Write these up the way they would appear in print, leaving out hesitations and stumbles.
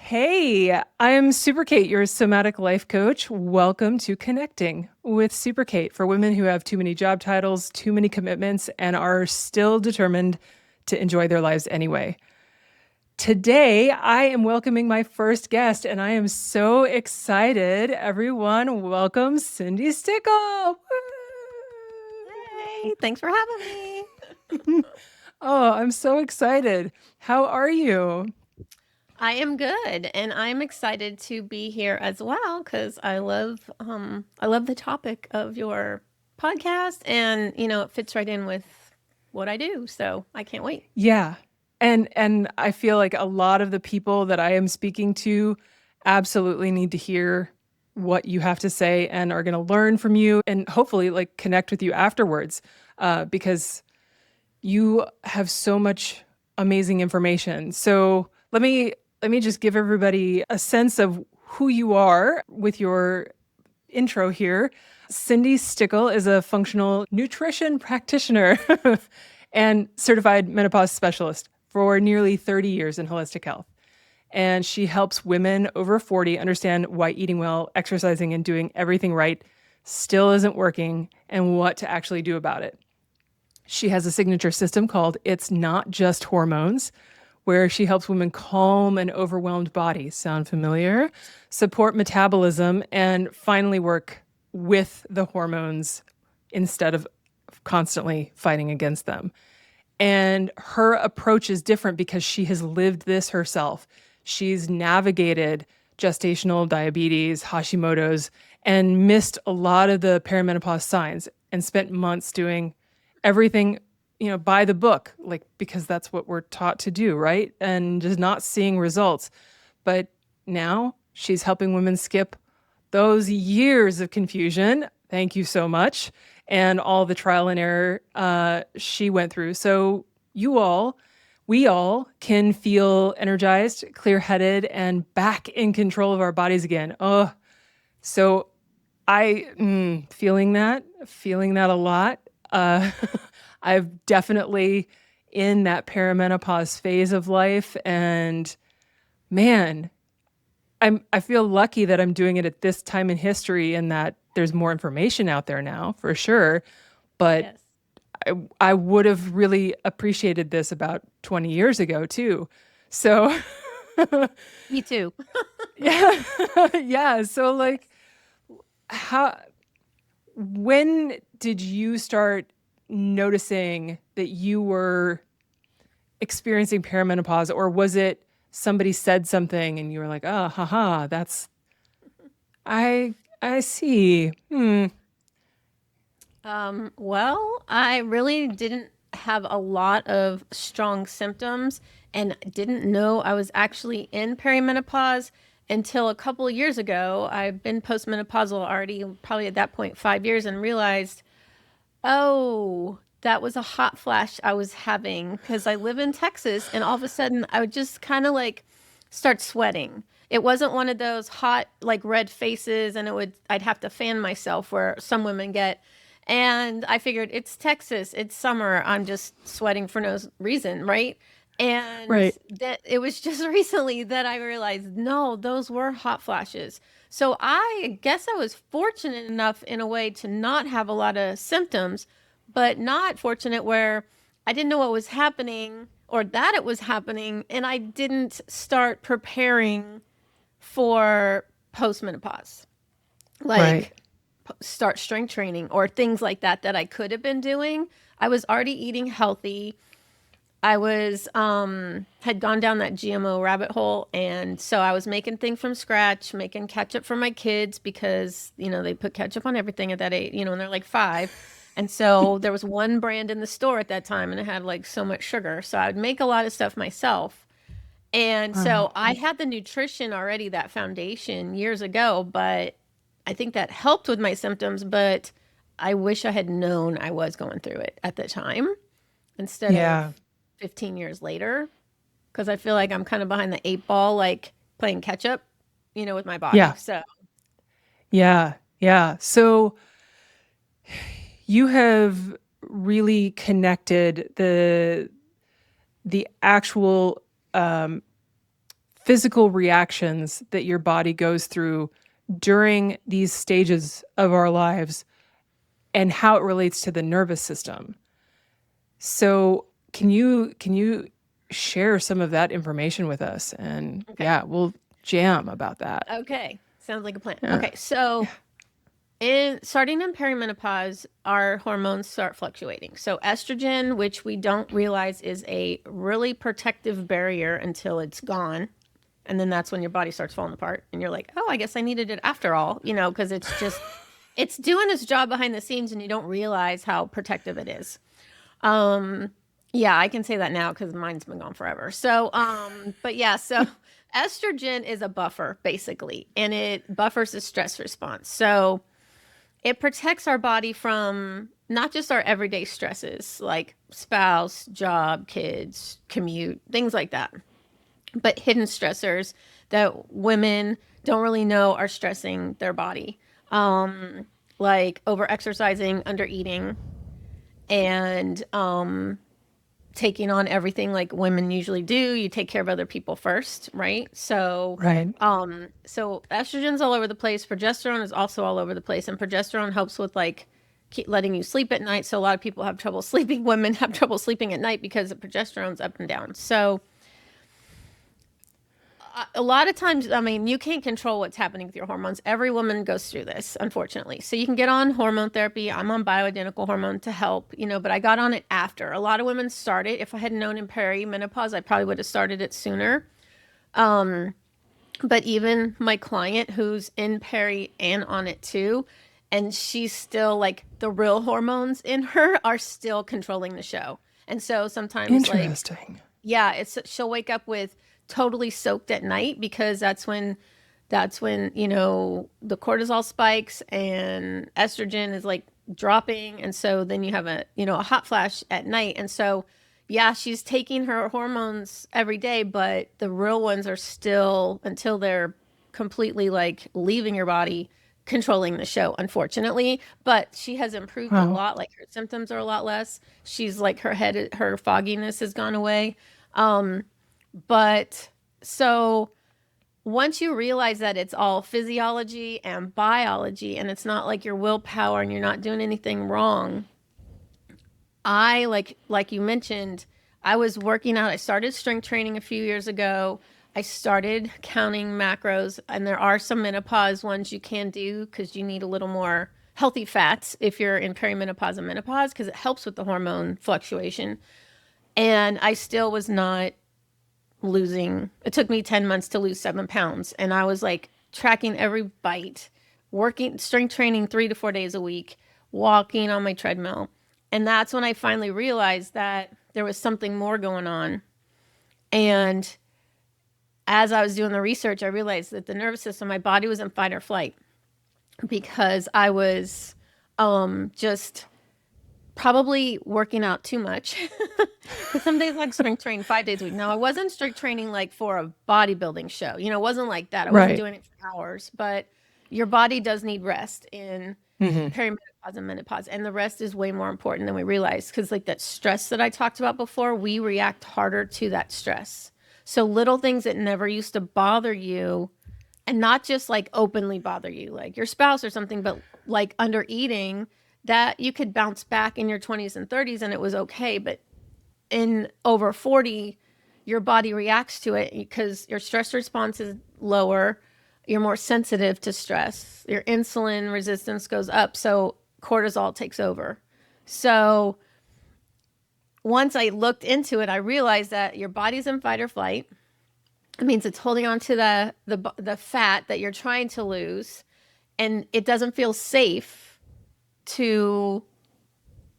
Hey, I'm SuperKate, your somatic life coach. Welcome to Connecting with SuperKate for women who have too many job titles, too many commitments, and are still determined to enjoy their lives anyway. Today, I am welcoming my first guest, and I am so excited. Everyone, welcome Cindi Stickle. Hey, thanks for having me. Oh, I'm so excited. How are you? I am good, and I'm excited to be here as well because I love the topic of your podcast, and it fits right in with what I do. So I can't wait. Yeah. And I feel like a lot of the people that I am speaking to absolutely need to hear what you have to say and are going to learn from you and hopefully like connect with you afterwards, because you have so much amazing information. So let me just give everybody a sense of who you are with your intro here. Cindi Stickle is a functional nutrition practitioner and certified menopause specialist for nearly 30 years in holistic health. And she helps women over 40 understand why eating well, exercising, and doing everything right still isn't working and what to actually do about it. She has a signature system called It's Not Just Hormones, where she helps women calm an overwhelmed body. Sound familiar? Support metabolism and finally work with the hormones instead of constantly fighting against them. And her approach is different because she has lived this herself. She's navigated gestational diabetes, Hashimoto's, and missed a lot of the perimenopause signs and spent months doing everything, by the book, like because that's what we're taught to do, right? And just not seeing results. But now she's helping women skip those years of confusion. Thank you so much. And all the trial and error she went through. So we all can feel energized, clear headed, and back in control of our bodies again. Oh, so feeling that a lot. Uh, I've definitely in that perimenopause phase of life, and man, I feel lucky that I'm doing it at this time in history, and that there's more information out there now for sure. But Yes, I would have really appreciated this about 20 years ago too. So me too. yeah, yeah. So Yes. like, how when did you start noticing that you were experiencing perimenopause, or was it somebody said something and you were like, oh, haha, that's I see. Well, I really didn't have a lot of strong symptoms and didn't know I was actually in perimenopause until a couple of years ago. I've been postmenopausal already, probably at that point 5 years, and realized, oh, that was a hot flash I was having because I live in Texas, and all of a sudden I would just kind of like start sweating. It wasn't one of those hot like red faces, and I'd have to fan myself where some women get. And I figured it's Texas, it's summer, I'm just sweating for no reason, right? And Right. that it was just recently that I realized, no, those were hot flashes. So I guess I was fortunate enough in a way to not have a lot of symptoms, but not fortunate where I didn't know what was happening or that it was happening, and I didn't start preparing for postmenopause. Right. Like start strength training or things like that I could have been doing. I was already eating healthy. I was had gone down that GMO rabbit hole, and so I was making things from scratch, making ketchup for my kids because they put ketchup on everything at that age, and they're like 5. And so there was one brand in the store at that time, and it had like so much sugar. So I would make a lot of stuff myself. And Wow. so I had the nutrition already, that foundation years ago, but I think that helped with my symptoms. But I wish I had known I was going through it at the time instead of Yeah. 15 years later, because I feel like I'm kind of behind the 8 ball, like playing catch up, with my body. Yeah. So, Yeah. Yeah. So you have really connected the actual physical reactions that your body goes through during these stages of our lives and how it relates to the nervous system. So can you share some of that information with us? And Okay. yeah, we'll jam about that. Okay. Sounds like a plan. Yeah. Okay. So in starting in perimenopause, our hormones start fluctuating. So estrogen, which we don't realize is a really protective barrier until it's gone. And then that's when your body starts falling apart and you're like, oh, I guess I needed it after all, because it's just, it's doing its job behind the scenes and you don't realize how protective it is. Yeah, I can say that now because mine's been gone forever. So, but yeah, so estrogen is a buffer basically, and it buffers the stress response. So it protects our body from not just our everyday stresses like spouse, job, kids, commute, things like that, but hidden stressors that women don't really know are stressing their body, like over exercising, under eating, and taking on everything like women usually do. You take care of other people first, right? So, Right. so estrogen's all over the place. Progesterone is also all over the place, and progesterone helps with like keep letting you sleep at night. So a lot of people have trouble sleeping. Women have trouble sleeping at night because the progesterone's up and down. So a lot of times, I mean, you can't control what's happening with your hormones. Every woman goes through this, unfortunately. So you can get on hormone therapy. I'm on bioidentical hormone to help, but I got on it after. A lot of women start it. If I had known in perimenopause, I probably would have started it sooner. But even my client who's in peri and on it too, and she's still like the real hormones in her are still controlling the show. And so sometimes like, Interesting. yeah, she'll wake up with totally soaked at night because that's when the cortisol spikes and estrogen is like dropping, and so then you have a hot flash at night. And so yeah, she's taking her hormones every day, but the real ones are still, until they're completely like leaving your body, controlling the show, unfortunately. But she has improved a Wow. lot. Like her symptoms are a lot less. She's like her fogginess has gone away. But so once you realize that it's all physiology and biology and it's not like your willpower and you're not doing anything wrong, I like you mentioned, I was working out. I started strength training a few years ago. I started counting macros, and there are some menopause ones you can do because you need a little more healthy fats if you're in perimenopause and menopause because it helps with the hormone fluctuation. And I still was not losing. It took me 10 months to lose 7 pounds. And I was like tracking every bite, working, strength training 3 to 4 days a week, walking on my treadmill. And that's when I finally realized that there was something more going on. And as I was doing the research, I realized that the nervous system, my body was in fight or flight because I was just probably working out too much. Because some days I'd strength train 5 days a week. Now, I wasn't strength training like for a bodybuilding show. It wasn't like that. I wasn't Right. doing it for hours. But your body does need rest in Hmm. perimenopause and menopause. And the rest is way more important than we realize. Because like that stress that I talked about before, we react harder to that stress. So little things that never used to bother you, and not just like openly bother you, like your spouse or something, but like under eating, that you could bounce back in your 20s and 30s and it was okay. But in over 40, your body reacts to it because your stress response is lower. You're more sensitive to stress. Your insulin resistance goes up. So cortisol takes over. So once I looked into it, I realized that your body's in fight or flight. It means it's holding on to the fat that you're trying to lose, and it doesn't feel safe to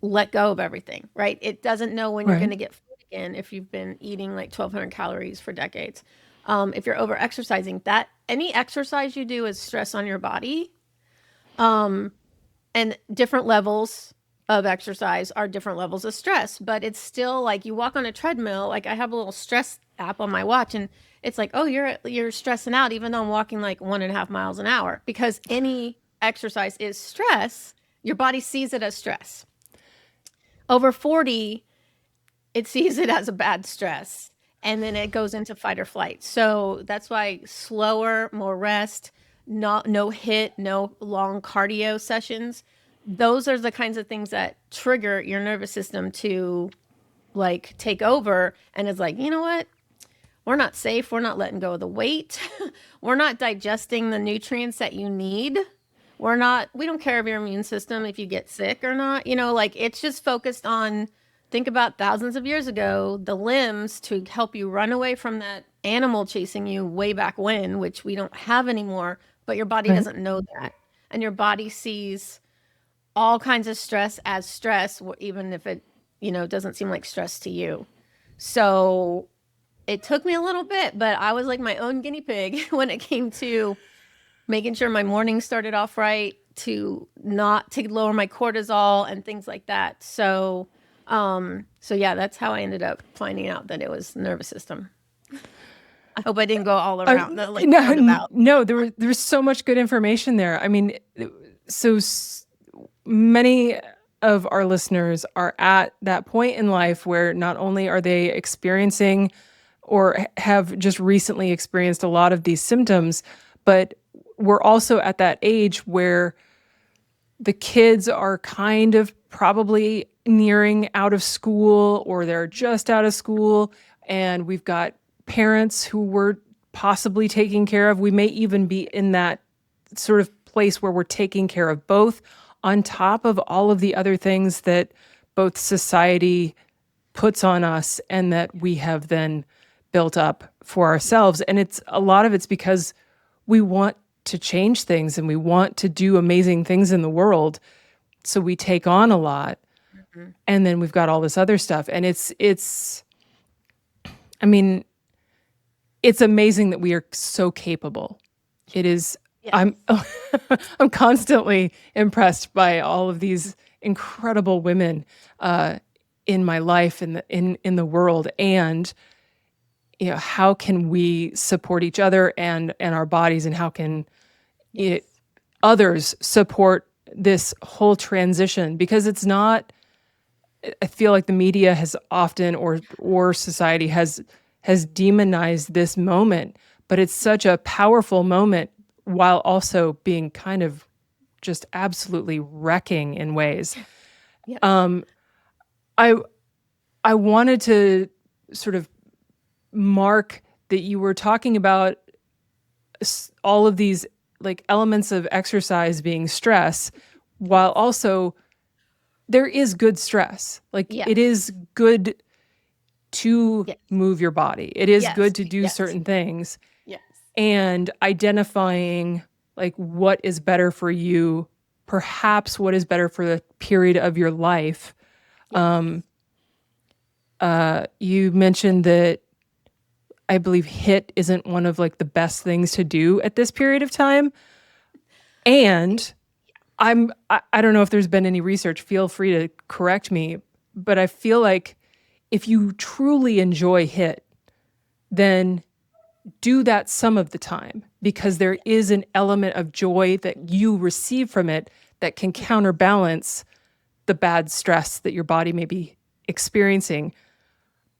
let go of everything, right? It doesn't know when you're going Right. to get full again if you've been eating like 1,200 calories for decades. If you're over exercising, that any exercise you do is stress on your body. And different levels of exercise are different levels of stress, but it's still like you walk on a treadmill. Like I have a little stress app on my watch, and it's like, oh, you're stressing out, even though I'm walking like 1.5 miles an hour, because any exercise is stress. Your body sees it as stress. Over 40, it sees it as a bad stress. and then it goes into fight or flight. So that's why slower, more rest, no hit, no long cardio sessions. Those are the kinds of things that trigger your nervous system to like take over, and it's like, you know what? We're not safe. We're not letting go of the weight. We're not digesting the nutrients that you need. We don't care of your immune system if you get sick or not. Like it's just focused on, think about thousands of years ago, the limbs to help you run away from that animal chasing you way back when, which we don't have anymore, but your body Right. doesn't know that. And your body sees all kinds of stress as stress, even if it, doesn't seem like stress to you. So it took me a little bit, but I was like my own guinea pig when it came to making sure my morning started off right, to lower my cortisol and things like that. So yeah, that's how I ended up finding out that it was nervous system. I hope I didn't go all around, like roundabout. No, there was so much good information there. I mean, so many of our listeners are at that point in life where not only are they experiencing or have just recently experienced a lot of these symptoms, but we're also at that age where the kids are kind of probably nearing out of school or they're just out of school. And we've got parents who we're possibly taking care of. We may even be in that sort of place where we're taking care of both, on top of all of the other things that both society puts on us and that we have then built up for ourselves. And a lot of it's because we want to change things and we want to do amazing things in the world. So we take on a lot. Mm-hmm. And then we've got all this other stuff. And I mean, it's amazing that we are so capable. It is. Yes. I'm constantly impressed by all of these incredible women in my life and in the world, and how can we support each other and our bodies, and how can others support this whole transition? Because it's not. I feel like the media has often, or society has demonized this moment, but it's such a powerful moment, while also being kind of just absolutely wrecking in ways. Yep. I wanted to sort of mark that you were talking about all of these like elements of exercise being stress, while also there is good stress. Like it is good to move your body. It is good to do certain things. And identifying like what is better for you, perhaps what is better for the period of your life. You mentioned that I believe HIIT isn't one of like the best things to do at this period of time. And I don't know if there's been any research, feel free to correct me, but I feel like if you truly enjoy HIIT, then do that some of the time, because there is an element of joy that you receive from it that can counterbalance the bad stress that your body may be experiencing,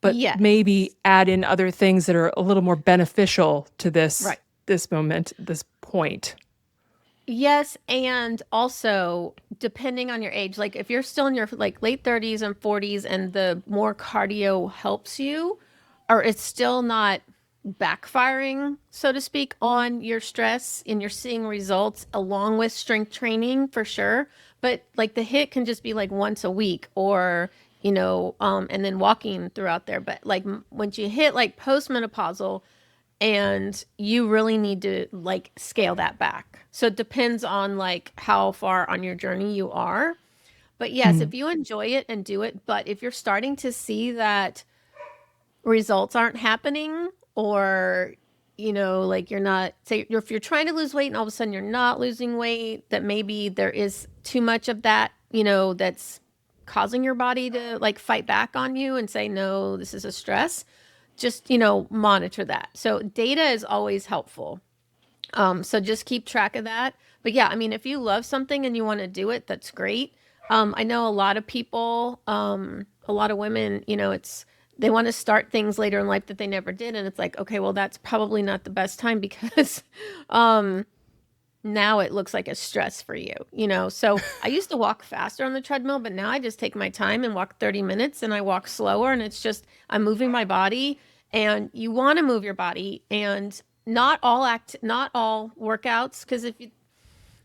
but maybe add in other things that are a little more beneficial to this moment, this point. Yes, and also depending on your age, like if you're still in your like late 30s and 40s and the more cardio helps you, or it's still not backfiring, so to speak, on your stress and you're seeing results along with strength training for sure. But like the HIIT can just be like once a week, or, and then walking throughout there. But like once you hit like postmenopausal, and you really need to like scale that back. So it depends on like how far on your journey you are. But yes, if you enjoy it and do it, but if you're starting to see that results aren't happening, or like you're not, say if you're trying to lose weight and all of a sudden you're not losing weight, that maybe there is too much of that, that's causing your body to like fight back on you and say, no, this is a stress. Just, monitor that. So data is always helpful. So just keep track of that. But yeah, I mean, if you love something and you want to do it, that's great. I know a lot of people, a lot of women, they want to start things later in life that they never did. And it's like, okay, well, that's probably not the best time because now it looks like a stress for you, you know? So I used to walk faster on the treadmill, but now I just take my time and walk 30 minutes and I walk slower. And it's just, I'm moving my body, and you want to move your body, and not all workouts. Cause if you,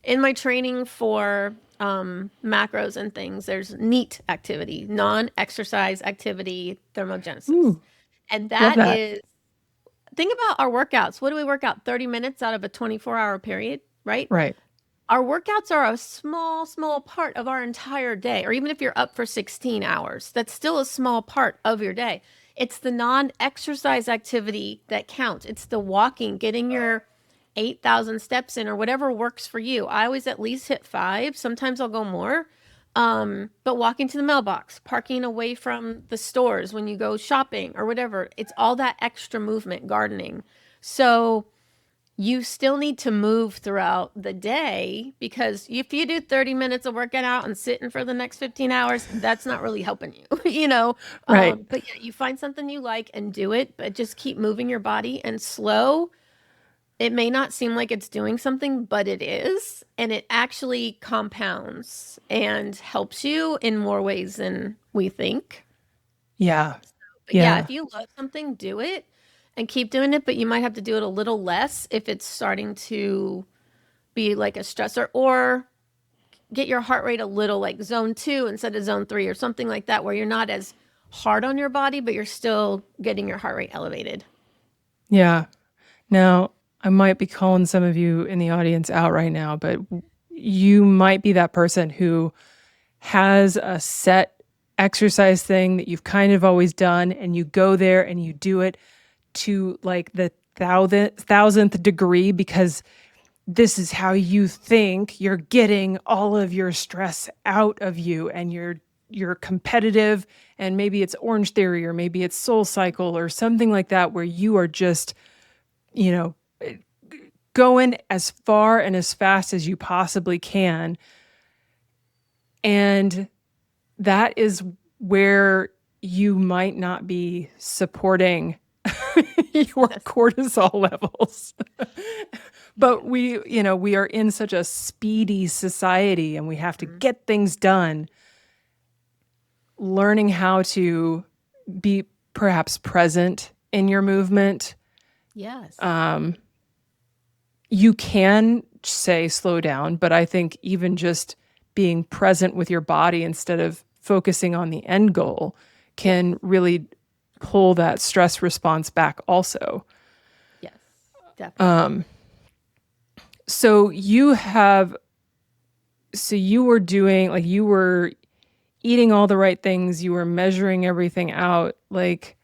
in my training for macros and things, there's NEAT activity, non-exercise activity thermogenesis. Ooh, And love that that. is, think about our workouts. What do we work out? 30 minutes out of a 24-hour period, right? Right. Our workouts are a small, small part of our entire day. Or even if you're up for 16 hours, that's still a small part of your day. It's the non-exercise activity that counts. It's the walking, getting your 8,000 steps in, or whatever works for you. I always at least hit 5. Sometimes I'll go more. But walking to the mailbox, parking away from the stores when you go shopping or whatever, it's all that extra movement, gardening. So you still need to move throughout the day, because if you do 30 minutes of working out and sitting for the next 15 hours, that's not really helping you, you know? Right. But yeah, you find something you like and do it, but just keep moving your body and slow. It may not seem like it's doing something, but it is. And it actually compounds and helps you in more ways than we think. Yeah. But yeah, Yeah. if you love something, do it and keep doing it. But you might have to do it a little less if it's starting to be like a stressor, or get your heart rate a little like zone 2 instead of zone 3 or something like that, where you're not as hard on your body, but you're still getting your heart rate elevated. Yeah. Now, I might be calling some of you in the audience out right now, but you might be that person who has a set exercise thing that you've kind of always done, and you go there and you do it to like the thousandth degree, because this is how you think you're getting all of your stress out of you, and you're competitive, and maybe it's Orange Theory, or maybe it's Soul Cycle or something like that, where you are just, you know, going as far and as fast as you possibly can. And that is where you might not be supporting your Yes. cortisol levels. But we are in such a speedy society, and we have to get things done. Learning how to be perhaps present in your movement. Yes. You can say slow down, but I think even just being present with your body instead of focusing on the end goal can really pull that stress response back also. Yes, definitely. So you were doing, like, you were eating all the right things, you were measuring everything out. Like,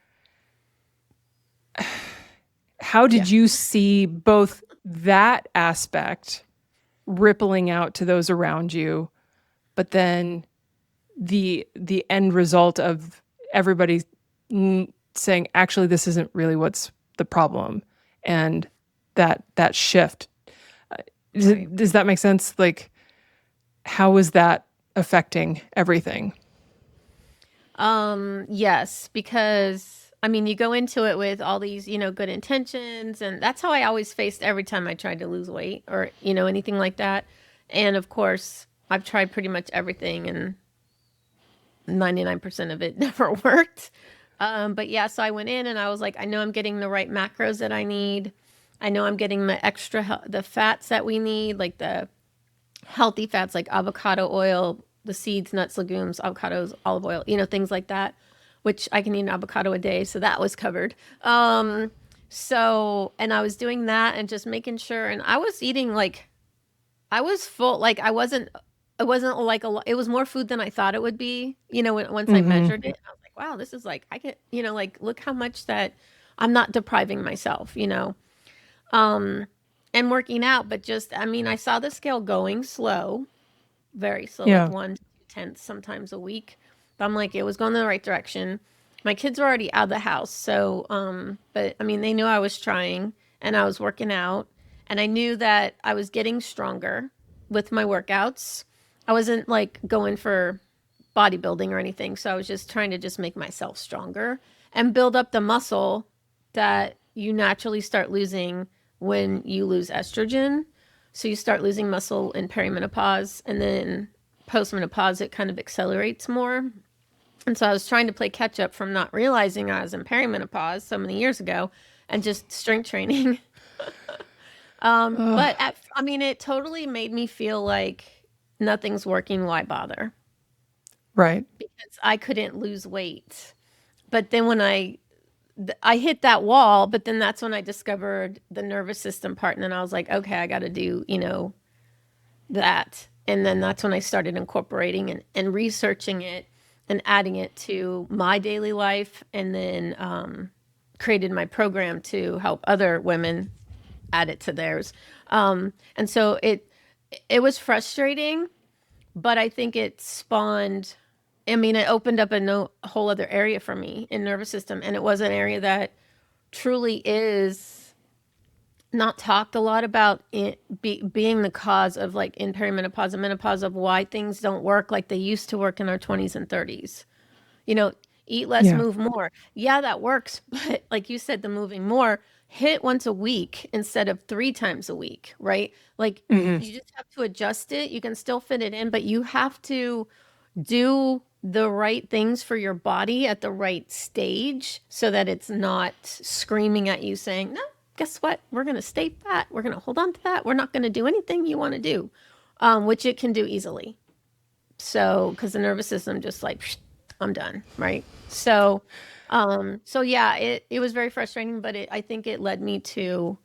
how Yeah. did you see both that aspect rippling out to those around you, but then the end result of everybody saying, actually, this isn't really what's the problem, and that shift? Right. Does that make sense? Like, how is that affecting everything? Yes, because I mean, you go into it with all these, good intentions, and that's how I always faced every time I tried to lose weight or, anything like that. And of course, I've tried pretty much everything, and 99% of it never worked. But yeah, so I went in and I was like, I know I'm getting the right macros that I need. I know I'm getting the the fats that we need, like the healthy fats like avocado oil, the seeds, nuts, legumes, avocados, olive oil, things like that, which I can eat an avocado a day. So that was covered. And I was doing that and just making sure, and I was eating like, I was full, like it wasn't like a lot, it was more food than I thought it would be, once I Mm-hmm. measured it. I was like, wow, this is like, I get, like, look how much that I'm not depriving myself. Um, and working out, but just, I mean, I saw the scale going slow, very slow, like Yeah. 1 to 2 tenths sometimes a week. But I'm like, it was going in the right direction. My kids were already out of the house. So, but I mean, they knew I was trying and I was working out, and I knew that I was getting stronger with my workouts. I wasn't like going for bodybuilding or anything. So I was just trying to just make myself stronger. and build up the muscle that you naturally start losing when you lose estrogen. So you start losing muscle in perimenopause, and then postmenopause, it kind of accelerates more. And so I was trying to play catch up from not realizing I was in perimenopause so many years ago and just strength training. Ugh. I mean, it totally made me feel like nothing's working. Why bother? Right. Because I couldn't lose weight. But then when I hit that wall, but then that's when I discovered the nervous system part. And then I was like, okay, I got to do, that. And then that's when I started incorporating and researching it and adding it to my daily life. And then created my program to help other women add it to theirs. And so it was frustrating, but I think it spawned, I mean, it opened up a whole other area for me in nervous system. And it was an area that truly is not talked a lot about, being the cause of, like, in perimenopause and menopause, of why things don't work like they used to work in our 20s and 30s. Eat less, Yeah. move more. Yeah, that works. But like you said, the moving more, hit once a week instead of 3 times a week, right? Like, Hmm. you just have to adjust it. You can still fit it in, but you have to do the right things for your body at the right stage so that it's not screaming at you saying, no, guess what? We're going to stay fat. We're going to hold on to that. We're not going to do anything you want to do, which it can do easily. So, because the nervous system just like, I'm done, right? So yeah, it was very frustrating, but I think it led me to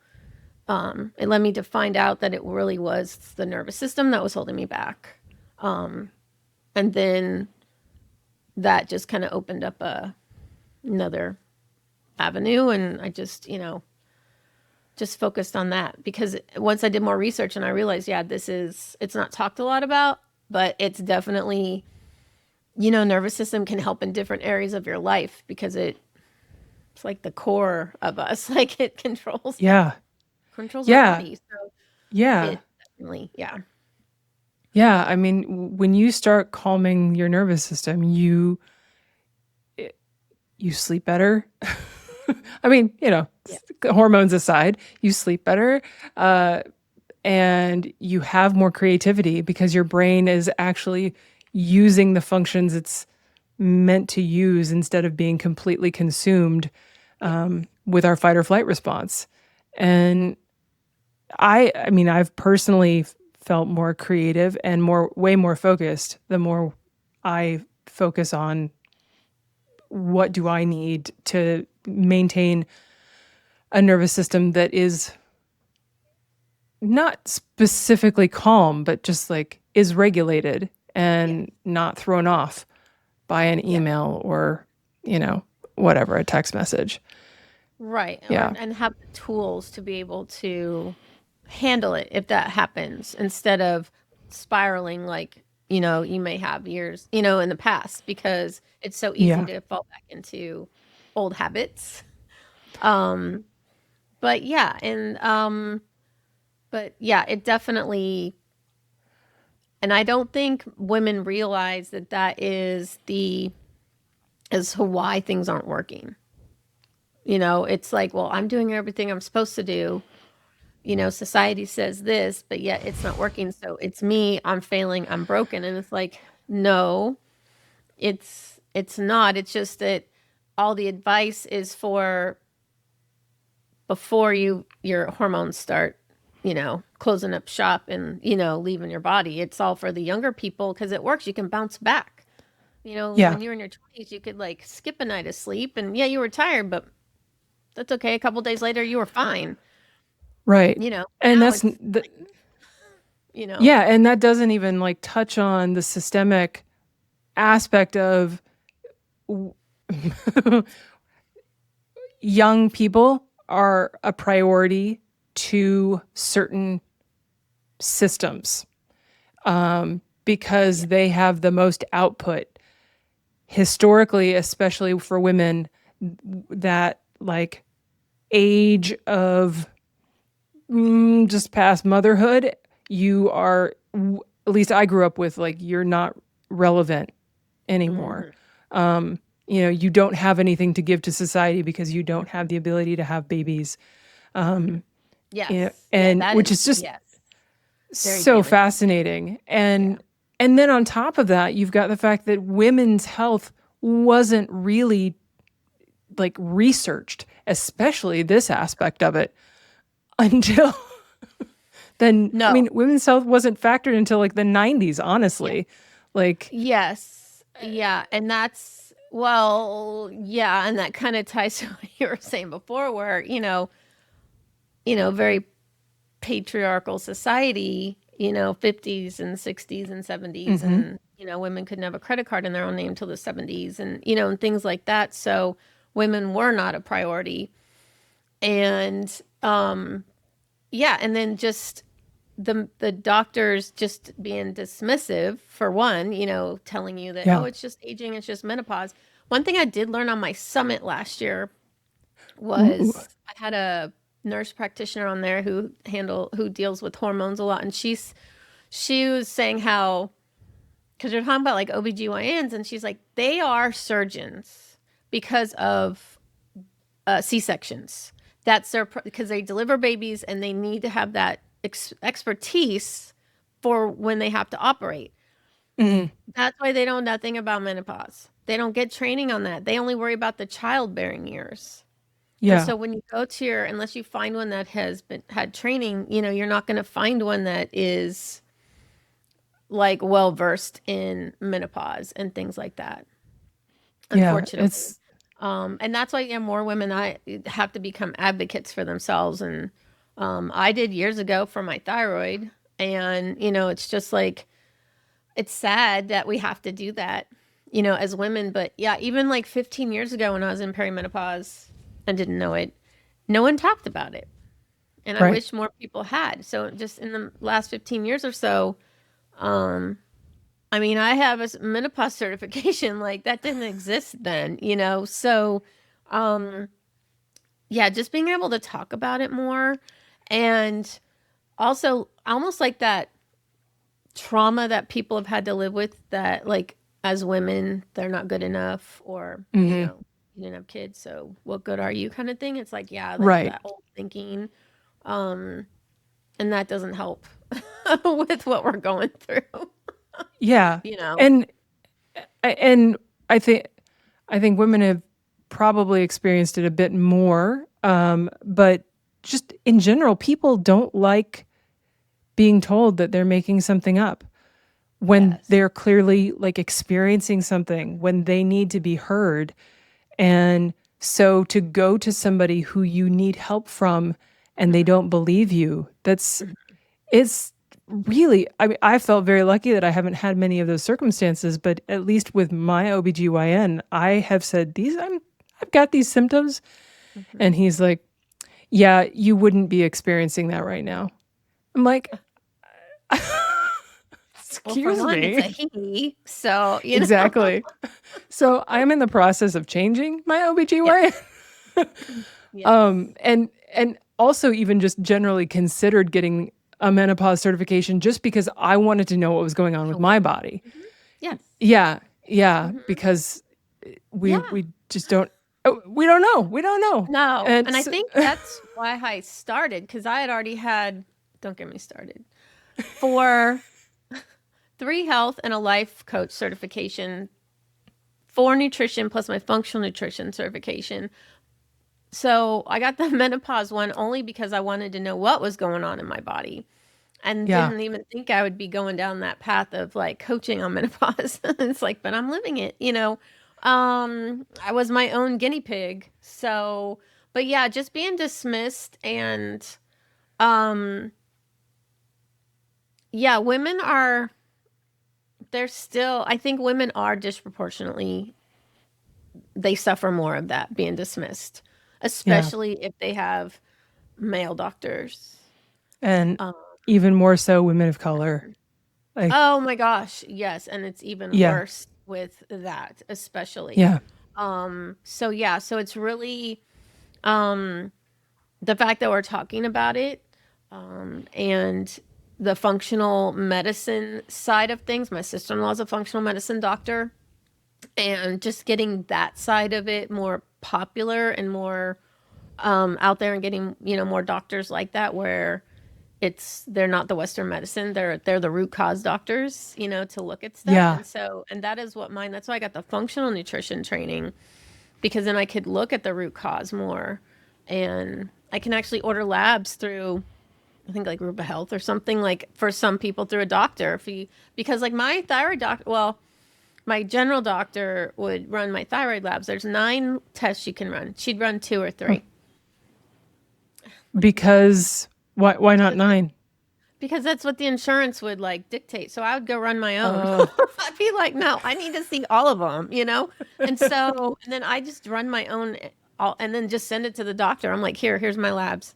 find out that it really was the nervous system that was holding me back. And then that just kind of opened up another avenue, and I just focused on that, because once I did more research and I realized, yeah, it's not talked a lot about, but it's definitely, nervous system can help in different areas of your life, because it's like the core of us. Like, it Yeah. controls our Yeah. body. So Yeah. it definitely, yeah. Yeah. I mean, when you start calming your nervous system, you sleep better. I mean, Yeah. hormones aside, you sleep better. Uh, and you have more creativity because your brain is actually using the functions it's meant to use instead of being completely consumed Yeah. with our fight or flight response. And I mean, I've personally felt more creative and way more focused the more I focus on what do I need to maintain a nervous system that is not specifically calm, but just like is regulated Yeah. and not thrown off by an Yeah. email or, you know, whatever, a text message. Right. Yeah. And have the tools to be able to handle it if that happens, instead of spiraling like, you may have years, in the past, because it's so easy Yeah. to fall back into old habits. Um, but yeah, it definitely, and I don't think women realize that is why things aren't working. It's like, well, I'm doing everything I'm supposed to do. Society says this, but yet it's not working. So it's me, I'm failing, I'm broken. And it's like, no, it's not. It's just that all the advice is for before your hormones start, closing up shop and, leaving your body. It's all for the younger people because it works. You can bounce back. Yeah. When you're in your 20s, you could like skip a night of sleep, and yeah, you were tired, but that's okay. A couple days later, you were fine. Right. And Now that's it's the, like, you know, yeah. And that doesn't even like touch on the systemic aspect of young people are a priority to certain systems because yeah, they have the most output historically, especially for women, that like age of just past motherhood, you are, at least I grew up with, like, you're not relevant anymore. mhm, you don't have anything to give to society because you don't have the ability to have babies. Yes. Yeah, And that which is, is just yes, very so damaging. fascinating. Yeah. And then on top of that, you've got the fact that women's health wasn't really like researched, especially this aspect of it, until then. I No. mean, women's health wasn't factored until like the 90s, Yeah. honestly. Like, Yes. Yeah. And that's, well, yeah. And that kind of ties to what you were saying before, where, very patriarchal society, 50s and 60s and 70s. And, women couldn't have a credit card in their own name until the 70s and things like that. So women were not a priority. And, yeah. And then just the doctors just being dismissive for one, telling you that, oh, yeah. it's just aging, it's just menopause. One thing I did learn on my summit last year Ooh. was I had a nurse practitioner on there who deals with hormones a lot, and she was saying how, because you're talking about like OBGYNs, and she's like, they are surgeons because of C-sections. That's because they deliver babies and they need to have that expertise for when they have to operate. Mm. That's why they know nothing about menopause. They don't get training on that. They only worry about the childbearing years. And Yeah. so when you go to unless you find one that has had training, you're not going to find one that is like well versed in menopause and things like that. Yeah. Unfortunately. And that's why more women have to become advocates for themselves. And I did years ago for my thyroid. And, it's just like, it's sad that we have to do that, as women. But yeah, even like 15 years ago when I was in perimenopause and didn't know it, no one talked about it. And I Right. wish more people had. So just in the last 15 years or so, I mean, I have a menopause certification. Like that didn't exist then, So, yeah, just being able to talk about it more, and also almost like that trauma that people have had to live with, that like as women they're not good enough, or Hmm. you didn't have kids, so what good are you, kind of thing. It's like, yeah, like Right. that old thinking, um and that doesn't help with what we're going through, Yeah. you know. And and I think women have probably experienced it a bit more. But just in general, people don't like being told that they're making something up when Yes. they're clearly like experiencing something, when they need to be heard. And so to go to somebody who you need help from and they don't believe you, it's really, I mean, I felt very lucky that I haven't had many of those circumstances, but at least with my OBGYN, I have said I've got these symptoms. Hmm. And he's like, yeah, you wouldn't be experiencing that right now. I'm like, Well, for excuse one, it's a me. he, so Exactly. So I'm in the process of changing my Yes. OBGYN. Yes. And also even just generally considered getting a menopause certification just because I wanted to know what was going on with my Hello. body. Hmm. Yes. Yeah. Yeah. Hmm. Because Yeah. we just don't, oh, we don't know. We don't know. No, And and I so, think that's why I started, because I had already had, don't get me started, 4, 3 health and a life coach certification, 4 nutrition plus my functional nutrition certification. So I got the menopause one only because I wanted to know what was going on in my body, and yeah. didn't even think I would be going down that path of like coaching on menopause. It's like, but I'm living it. I was my own guinea pig. So, but yeah, just being dismissed, and um yeah, they're still, I think women are disproportionately, they suffer more of that, being dismissed, Yeah. especially if they have male doctors. And Um, even more so women of color. Like, oh my gosh, yes, and it's even yeah. worse with that, especially. Yeah. So yeah, so it's really um the fact that we're talking about it, and the functional medicine side of things. My sister-in-law is a functional medicine doctor. and just getting that side of it more popular and more out there, and getting, more doctors like that, where they're not the Western medicine, they're the root cause doctors, to look at stuff. Yeah. And that is that's why I got the functional nutrition training, because then I could look at the root cause more, and I can actually order labs through, I think, like Ruba Health or something, like for some people through a doctor. Because like my thyroid doctor, well, my general doctor would run my thyroid labs. There's 9 tests she can run. She'd run 2 or 3. Because why not 9? Because that's what the insurance would like dictate. So I would go run my own. Oh, I'd be like, no, I need to see all of them. And then I just run my own, and then just send it to the doctor. I'm like, here's my labs.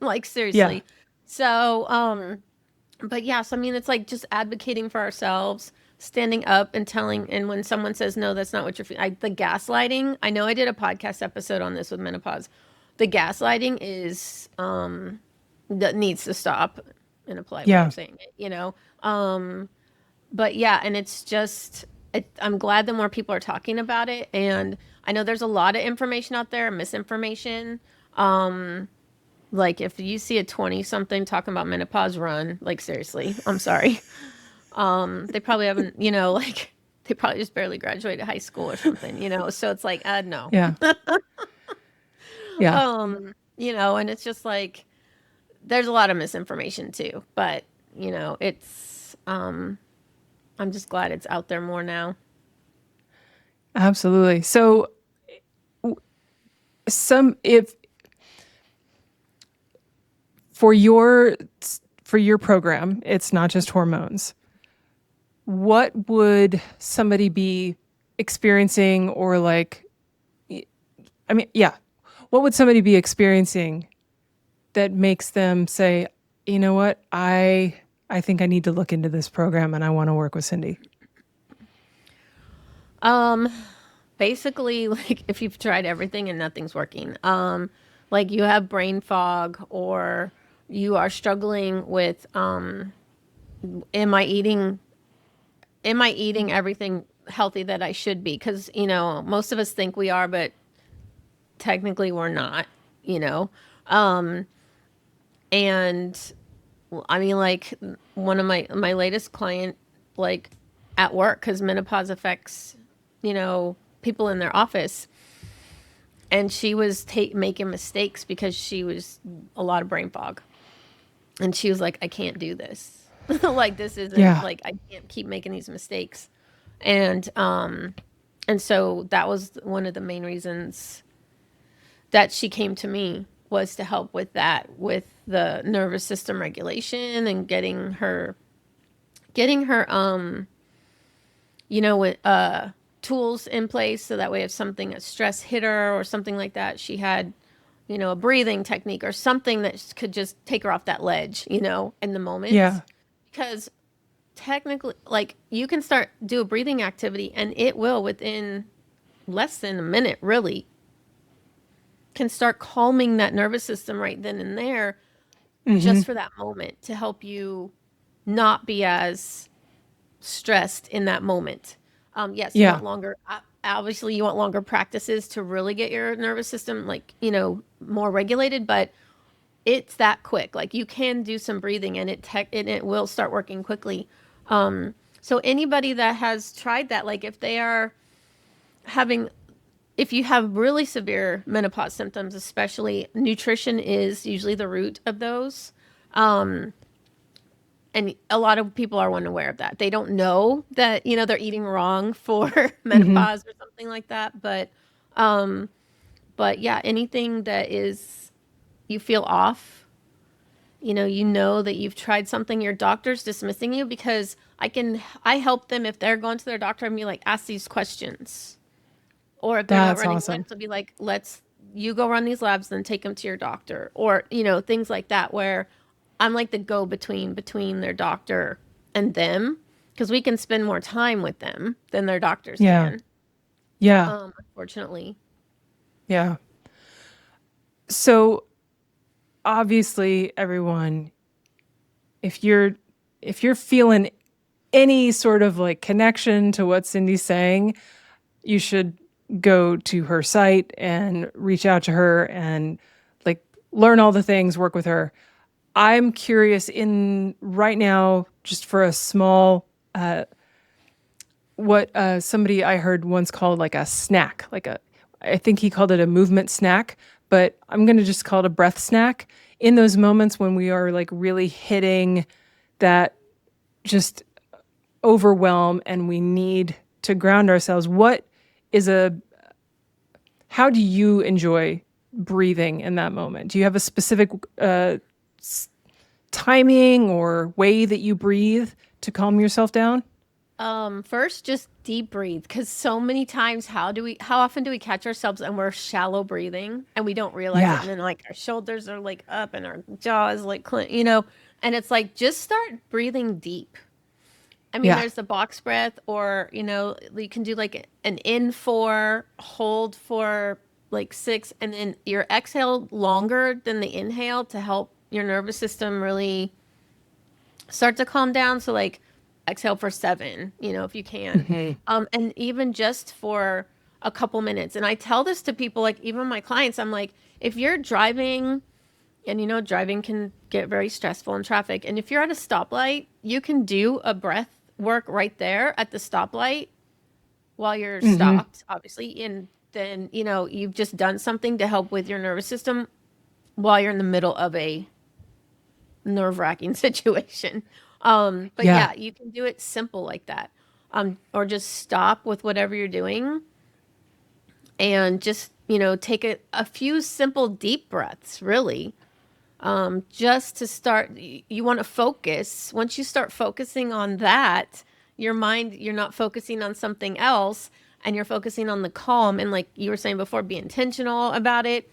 Like, yeah. seriously. So, but yeah, so I mean, it's like just advocating for ourselves, standing up and telling. And when someone says, no, that's not what you're feeling, the gaslighting, I know I did a podcast episode on this with menopause. The gaslighting is, that needs to stop, in a polite way Yeah. of saying it. But yeah, and it's just, I'm glad that more people are talking about it. And I know there's a lot of information out there, misinformation. Like if you see a 20 something talking about menopause, run. Like, seriously, I'm sorry. They probably haven't, like they probably just barely graduated high school or something. So it's like, no. Yeah. Yeah. And it's just like, there's a lot of misinformation too, but it's, I'm just glad it's out there more now. Absolutely. So if for your program, it's not just hormones. What would somebody be experiencing, or like, I mean, yeah, what would somebody be experiencing that makes them say, you know what, I think I need to look into this program and I want to work with Cindi? Basically, like if you've tried everything and nothing's working, like you have brain fog, or you are struggling with, am I eating everything healthy that I should be? Because, most of us think we are, but technically we're not, you know? And I mean, like one of my latest client, like at work, because menopause affects, people in their office. And she was making mistakes because she was a lot of brain fog. And she was like, I can't do this. Like, this isn't Yeah. like, I can't keep making these mistakes. And so that was one of the main reasons that she came to me, was to help with that, with the nervous system regulation, and getting her with tools in place, so that way if a stress hit her or something like that, she had, a breathing technique or something that could just take her off that ledge, in the moment. Yeah. Because technically, like, you can do a breathing activity and it will, within less than a minute, really, can start calming that nervous system right then and there, just for that moment, to help you not be as stressed in that moment. Yes, you Yeah. want longer, obviously you want longer practices to really get your nervous system, like, more regulated, but it's that quick. Like, you can do some breathing and it will start working quickly. So anybody that has tried that, like if you have really severe menopause symptoms, especially, nutrition is usually the root of those. And a lot of people are unaware of that. They don't know that, they're eating wrong for menopause or something like that. But yeah, anything that is, you feel off, that you've tried something, your doctor's dismissing you, because I help them if they're going to their doctor and be like, ask these questions. Or if they're not That's running awesome. labs, I'll be like, you go run these labs, then take them to your doctor. Or, things like that, where I'm like the go-between between their doctor and them, because we can spend more time with them than their doctors Yeah. can, Yeah. unfortunately. Yeah. So obviously, everyone, if you're feeling any sort of like connection to what Cindy's saying, you should go to her site and reach out to her and like learn all the things, work with her. I'm curious in right now, just for a small, what somebody I heard once called like a snack, I think he called it a movement snack, but I'm going to just call it a breath snack. In those moments when we are like really hitting that just overwhelm and we need to ground ourselves, how do you enjoy breathing in that moment? Do you have a specific timing or way that you breathe to calm yourself down? First, just deep breathe, because so many times, how often do we catch ourselves and we're shallow breathing and we don't realize it, Yeah. and then like our shoulders are like up and our jaw is like, and it's like just start breathing deep. I mean, Yeah. there's the box breath, or you can do like an in 4, hold for like 6, and then your exhale longer than the inhale to help your nervous system really start to calm down. So like exhale for 7, if you can. And even just for a couple minutes. And I tell this to people, like even my clients, I'm like, if you're driving, and driving can get very stressful in traffic. And if you're at a stoplight, you can do a breath work right there at the stoplight while you're stopped, obviously. And then, you've just done something to help with your nervous system while you're in the middle of a nerve-wracking situation. But yeah, you can do it simple like that. Or just stop with whatever you're doing and just, take a few simple deep breaths, really. Just to start, you want to focus. Once you start focusing on that, your mind, you're not focusing on something else, and you're focusing on the calm. And like you were saying before, be intentional about it.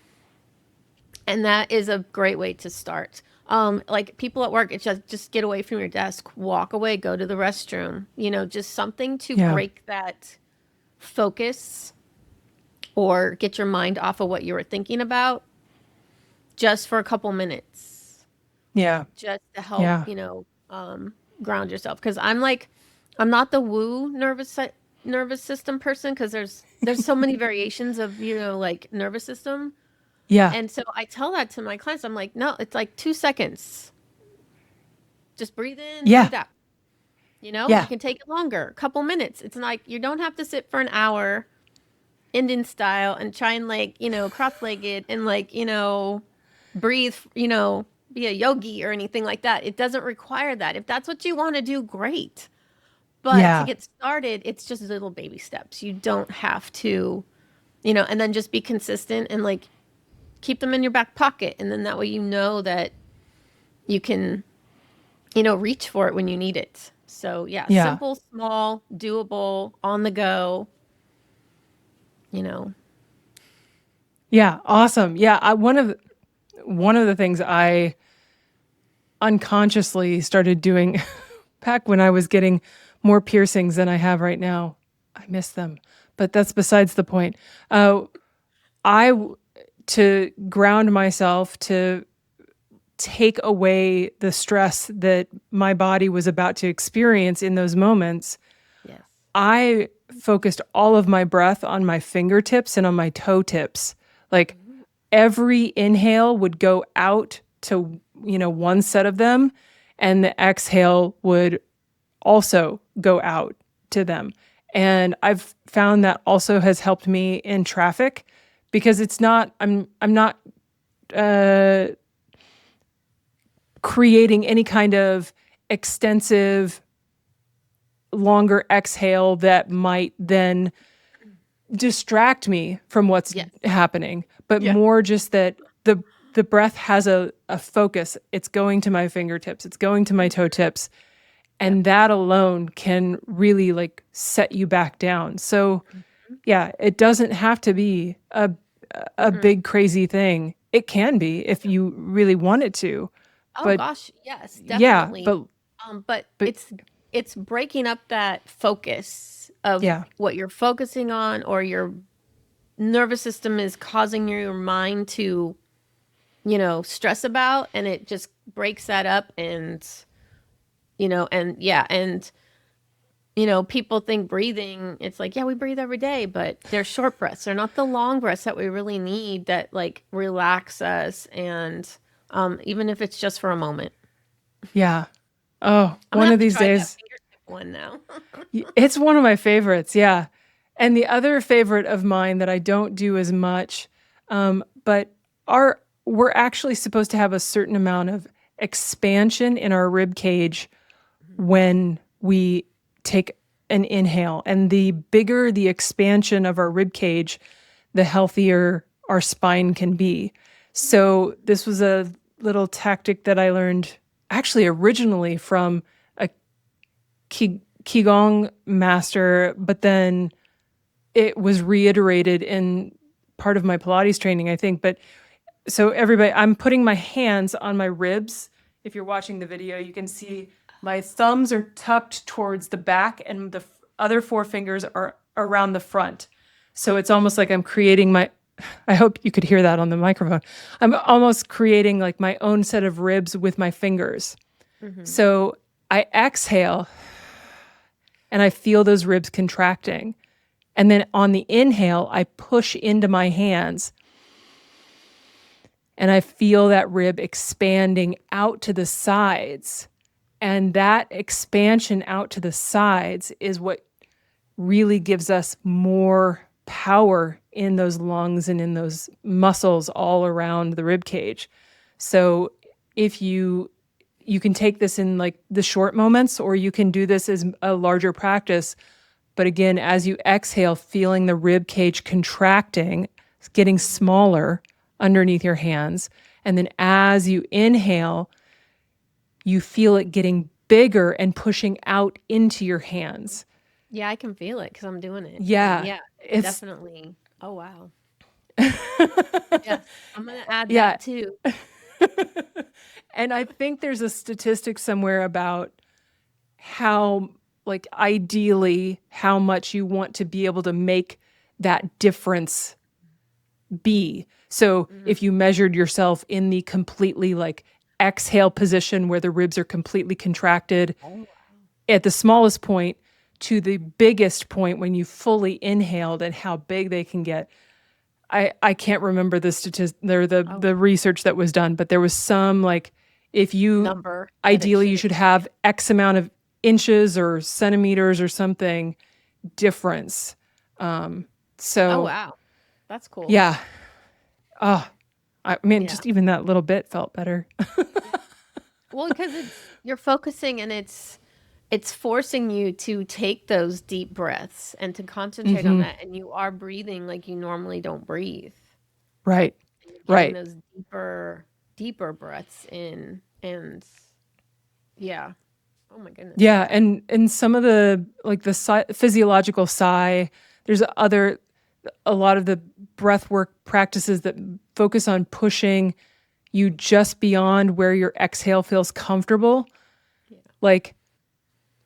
And that is a great way to start. Like people at work, it's just get away from your desk, walk away, go to the restroom, just something to break that focus or get your mind off of what you were thinking about just for a couple minutes. Yeah. Just to help, ground yourself. Because I'm not the woo nervous system person, because there's so many variations of, like nervous system. Yeah. And so I tell that to my clients. I'm like, no, it's like 2 seconds. Just breathe in, breathe out. You Yeah. can take it longer, a couple minutes. It's like you don't have to sit for an hour Indian style and try and like, cross-legged and like, breathe, be a yogi or anything like that. It doesn't require that. If that's what you want to do, great. But to get started, it's just little baby steps. You don't have to, and then just be consistent and like keep them in your back pocket. And then that way, that you can, reach for it when you need it. So yeah, simple, small, doable, on the go, Yeah. Awesome. Yeah. One of the things I unconsciously started doing back when I was getting more piercings than I have right now. I miss them, but that's besides the point. To ground myself, to take away the stress that my body was about to experience in those moments, yes, I focused all of my breath on my fingertips and on my toe tips. Like every inhale would go out to, one set of them, and the exhale would also go out to them. And I've found that also has helped me in traffic, because I'm not creating any kind of extensive longer exhale that might then distract me from what's happening, but more just that the breath has a focus. It's going to my fingertips, it's going to my toe tips, and that alone can really like set you back down. So yeah, it doesn't have to be a big crazy thing. It can be if you really want it to. Oh But gosh, yes, yeah, definitely. But but it's breaking up that focus of yeah. what you're focusing on, or your nervous system is causing your mind to, stress about, and it just breaks that up. And people think breathing, it's like, yeah, we breathe every day, but they're short breaths. They're not the long breaths that we really need that like relax us. And even if it's just for a moment. Yeah. Oh, I'm gonna one have of to these try that days. fingertip one now. It's one of my favorites. Yeah. And the other favorite of mine that I don't do as much, but we're actually supposed to have a certain amount of expansion in our rib cage when we take an inhale. And the bigger the expansion of our rib cage, the healthier our spine can be. So this was a little tactic that I learned actually originally from a Qigong master, but then it was reiterated in part of my Pilates training, I think. But so everybody, I'm putting my hands on my ribs. If you're watching the video, you can see my thumbs are tucked towards the back and the other four fingers are around the front. So it's almost like I'm creating I hope you could hear that on the microphone. I'm almost creating like my own set of ribs with my fingers. So I exhale and I feel those ribs contracting. And then on the inhale, I push into my hands and I feel that rib expanding out to the sides. And that expansion out to the sides is what really gives us more power in those lungs and in those muscles all around the rib cage. So if you can take this in like the short moments, or you can do this as a larger practice. But again, as you exhale, feeling the rib cage contracting, getting smaller underneath your hands. And then as you inhale, you feel it getting bigger and pushing out into your hands. Yeah, I can feel it because I'm doing it. Yeah. Yeah, It's definitely. Oh, wow. Yes, I'm going to add yeah. that too. And I think there's a statistic somewhere about how, like, ideally, how much you want to be able to make that difference be. So if you measured yourself in the completely like exhale position where the ribs are completely contracted at the smallest point to the biggest point when you fully inhaled and how big they can get. I can't remember the the research that was done, but there was some like if you Number that it ideally you should. should have X amount of inches or centimeters or something difference. Oh, So wow. That's cool. yeah. Oh, I mean, Yeah. just even that little bit felt better. Well, because you're focusing and it's forcing you to take those deep breaths and to concentrate on that. And you are breathing like you normally don't breathe. Right. You're getting Right. those deeper breaths in. And yeah. Oh my goodness. Yeah, and some of the like the physiological sigh, there's a lot of the breath work practices that focus on pushing you just beyond where your exhale feels comfortable. Like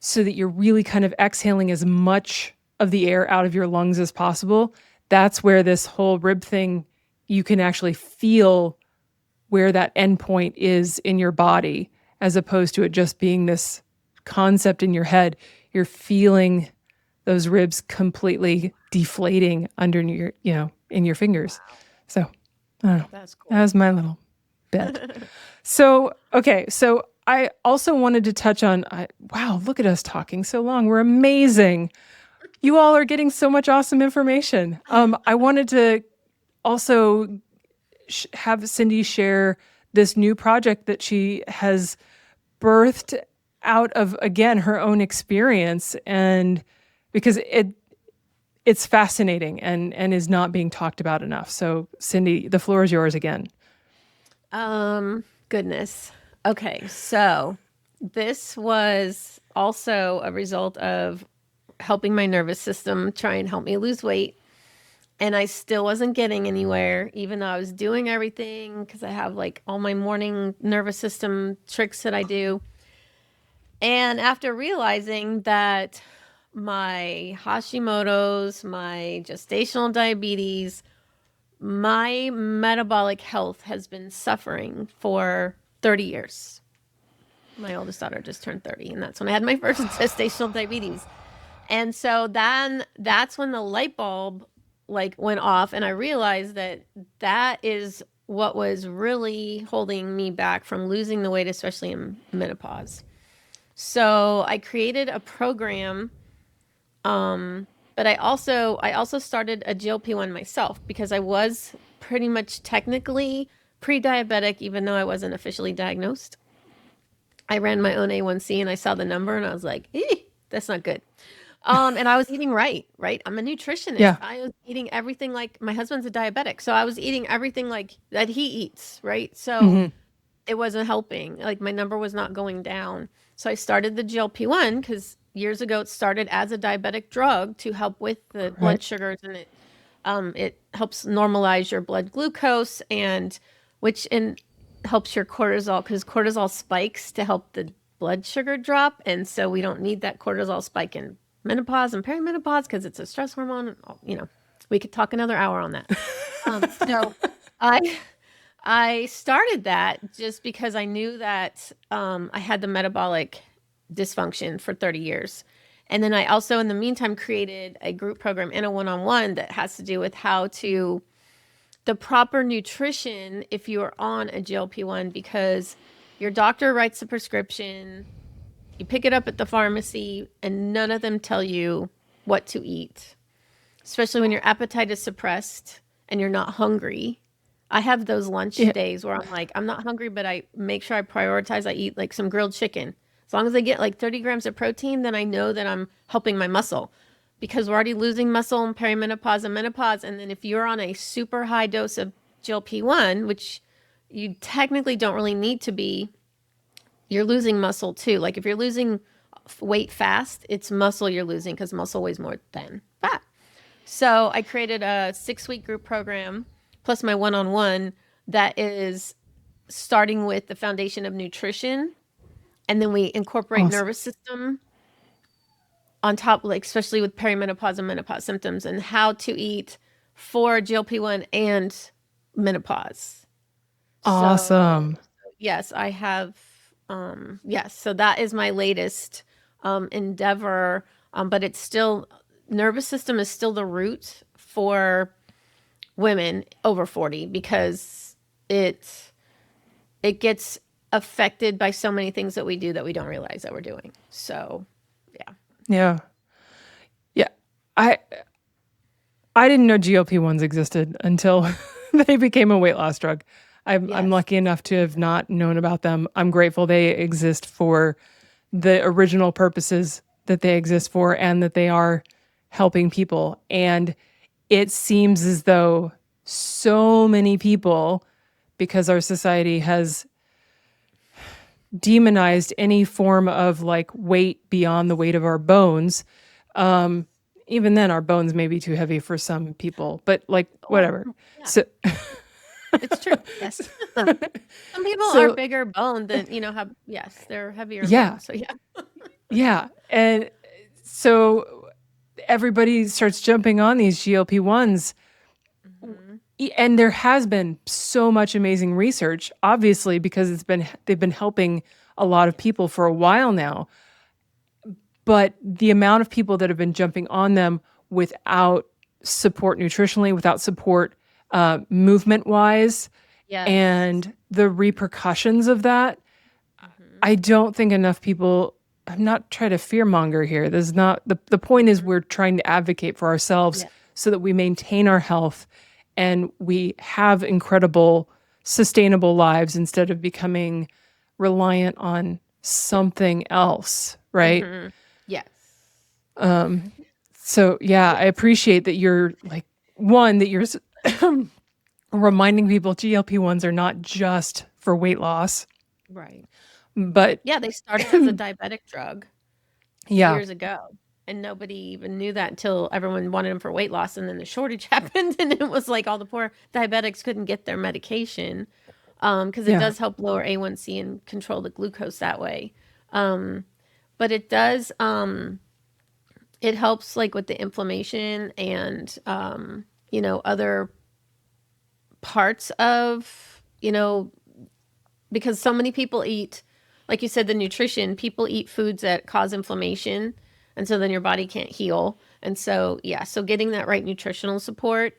so that you're really kind of exhaling as much of the air out of your lungs as possible. That's where this whole rib thing, you can actually feel where that endpoint is in your body, as opposed to it just being this concept in your head. You're feeling those ribs completely deflating under your, in your fingers. So I don't know. That's cool. That was my little bit. So, okay. So I also wanted to touch on, wow, look at us talking so long. We're amazing. You all are getting so much awesome information. I wanted to also have Cindy share this new project that she has birthed out of, again, her own experience. And because it's fascinating and is not being talked about enough. So Cindy, the floor is yours again. Goodness. Okay, so this was also a result of helping my nervous system try and help me lose weight. And I still wasn't getting anywhere, even though I was doing everything because I have like all my morning nervous system tricks that I do. And after realizing that my Hashimoto's, my gestational diabetes, my metabolic health has been suffering for 30 years. My oldest daughter just turned 30, and that's when I had my first gestational diabetes. And so then that's when the light bulb like went off, and I realized that that is what was really holding me back from losing the weight, especially in menopause. So I created a program, but I also started a GLP-1 myself because I was pretty much technically pre-diabetic, even though I wasn't officially diagnosed. I ran my own A1C and I saw the number and I was like, that's not good. And I was eating right? I'm a nutritionist. Yeah. I was eating everything like my husband's a diabetic. So I was eating everything like that he eats, right? So Hmm. it wasn't helping. Like my number was not going down. So I started the GLP-1 because years ago it started as a diabetic drug to help with the blood Right. sugars, and it helps normalize your blood glucose, and which in helps your cortisol because cortisol spikes to help the blood sugar drop, and so we don't need that cortisol spike in menopause and perimenopause because it's a stress hormone. We could talk another hour on that. So I I started that just because I knew that I had the metabolic dysfunction for 30 years. And then I also, in the meantime, created a group program and a one on one that has to do with how to, the proper nutrition if you are on a GLP-1, because your doctor writes a prescription, you pick it up at the pharmacy, and none of them tell you what to eat, especially when your appetite is suppressed and you're not hungry. I have those lunch Yeah. days where I'm like, I'm not hungry, but I make sure I prioritize. I eat like some grilled chicken. As long as I get like 30 grams of protein, then I know that I'm helping my muscle because we're already losing muscle in perimenopause and menopause. And then if you're on a super high dose of GLP-1, which you technically don't really need to be, you're losing muscle too. Like if you're losing weight fast, it's muscle you're losing because muscle weighs more than fat. So I created a 6-week group program plus my one-on-one that is starting with the foundation of nutrition. And then we incorporate Awesome. nervous system on top, like especially with perimenopause and menopause symptoms and how to eat for GLP-1 and menopause. So Awesome. yes, I have, yes, so that is my latest endeavor. But it's still, nervous system is still the root for women over 40 because it gets affected by so many things that we do that we don't realize that we're doing. So, yeah. Yeah. Yeah. I I didn't know GLP-1s existed until they became a weight loss drug. I'm Yes. lucky enough to have not known about them. I'm grateful they exist for the original purposes that they exist for and that they are helping people. And it seems as though so many people, because our society has demonized any form of like weight beyond the weight of our bones. Even then, our bones may be too heavy for some people, but like Well, whatever. yeah, So, it's true. Yes. Some people are so bigger boned than, have, yes, they're heavier in yeah, bone. So, yeah. yeah, and so everybody starts jumping on these GLP-1s, Hmm. and there has been so much amazing research, obviously, because they've been helping a lot of people for a while now. But the amount of people that have been jumping on them without support nutritionally, without support movement wise, Yes. and the repercussions of that, Hmm. I don't think enough people. I'm not trying to fearmonger here. This is not the point. Is we're trying to advocate for ourselves Yeah. so that we maintain our health and we have incredible, sustainable lives instead of becoming reliant on something else, right? Hmm. Yes. So yeah, Yeah. I appreciate that you're like one that you're reminding people GLP-1s are not just for weight loss, Right. but Yeah. They started as a diabetic drug yeah, years ago. And nobody even knew that until everyone wanted them for weight loss. And then the shortage happened. And it was like all the poor diabetics couldn't get their medication because it yeah, does help lower A1C and control the glucose that way. Um, but it does, it helps like with the inflammation and, other parts of, because so many people eat, like you said, the nutrition, people eat foods that cause inflammation And so then your body can't heal. And so, yeah, so getting that right nutritional support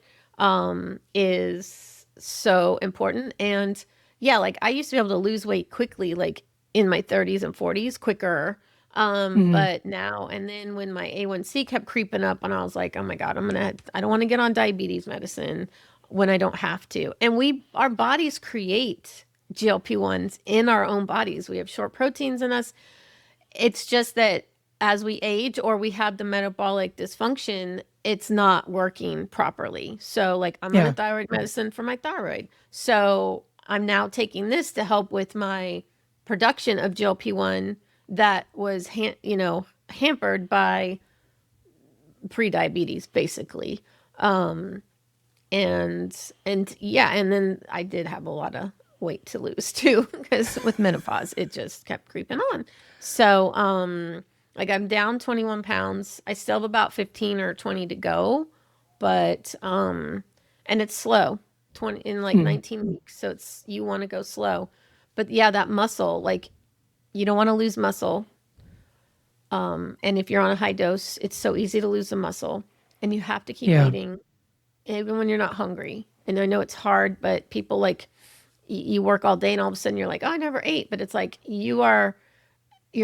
is so important. And yeah, like I used to be able to lose weight quickly, like in my 30s and 40s, quicker. Mhm. But now, and then when my A1C kept creeping up, and I was like, oh my God, I don't want to get on diabetes medicine when I don't have to. And our bodies create GLP-1s in our own bodies. We have short proteins in us. It's just that as we age or we have the metabolic dysfunction, it's not working properly. So, like, I'm on a Yeah. thyroid medicine for my thyroid. So, I'm now taking this to help with my production of GLP-1 that was, hampered by pre-diabetes, basically. Um, and yeah, and then I did have a lot of weight to lose too, because with menopause, it just kept creeping on. So, like I'm down 21 pounds. I still have about 15 or 20 to go, but, and it's slow, 20 in like Mhm. 19 weeks. So you want to go slow. But yeah, that muscle, like you don't want to lose muscle. And if you're on a high dose, it's so easy to lose the muscle and you have to keep Yeah. eating even when you're not hungry. And I know it's hard, but people like you work all day and all of a sudden you're like, oh, I never ate. But it's like you're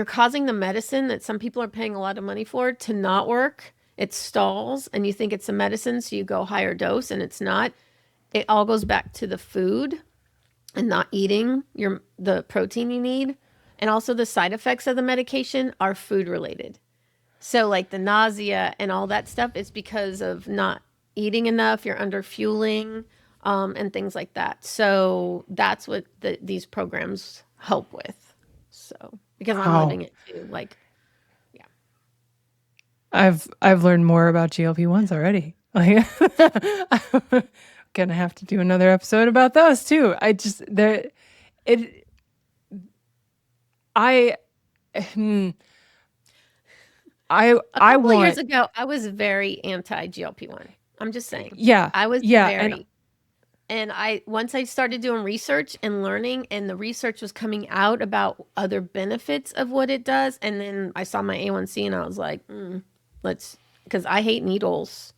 causing the medicine that some people are paying a lot of money for to not work. It stalls and you think it's a medicine, so you go higher dose and it's not. It all goes back to the food and not eating the protein you need. And also the side effects of the medication are food related. So like the nausea and all that stuff is because of not eating enough, you're under fueling, and things like that. So that's what these programs help with. So because I'm Wow. living it too, like yeah, I've learned more about GLP-1s already. Like I'm gonna have to do another episode about those too. It I hmm, a I couple of years want ago, I was very anti GLP-1. I'm just saying, yeah, I was yeah, and very. And once I started doing research and learning, and the research was coming out about other benefits of what it does, and then I saw my A1C and I was like, because I hate needles.